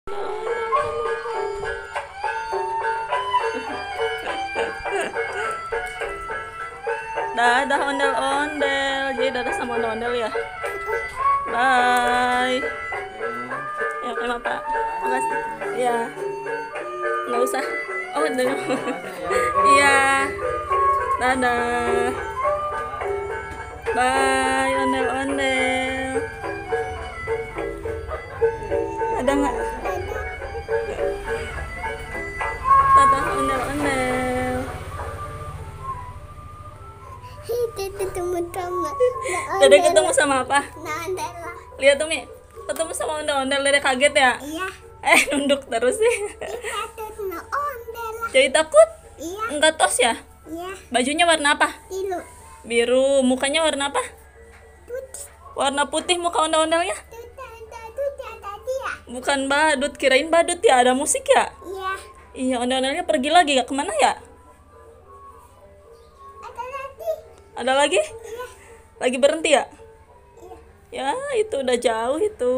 Dadah ondel-ondel. Jadi dadah sama ondel-ondel ya. Bye. Ya, emang Pak. Makasih. Iya. Nggak usah. Oh, udah. Iya. Dadah. Bye, ondel-ondel. Ada nggak? Dadah ondel-ondel. Dede ketemu sama apa? Lihat tuh Mi, ketemu sama ondel-ondel. Dede kaget ya? Iya. Nunduk terus sih. Ondel. Jadi takut? Iya. Enggak tos ya? Iya. Bajunya warna apa? Biru. Biru. Mukanya warna apa? Putih. Warna putih muka ondel-ondelnya? Tadi ya? Bukan badut, kirain badut ya. Ada musik ya? Iya. Iya, ondel-ondelnya pergi lagi ya? Kemana ya? Ada lagi. Ada lagi? Iya. Lagi berhenti ya? Iya. Ya, itu udah jauh itu.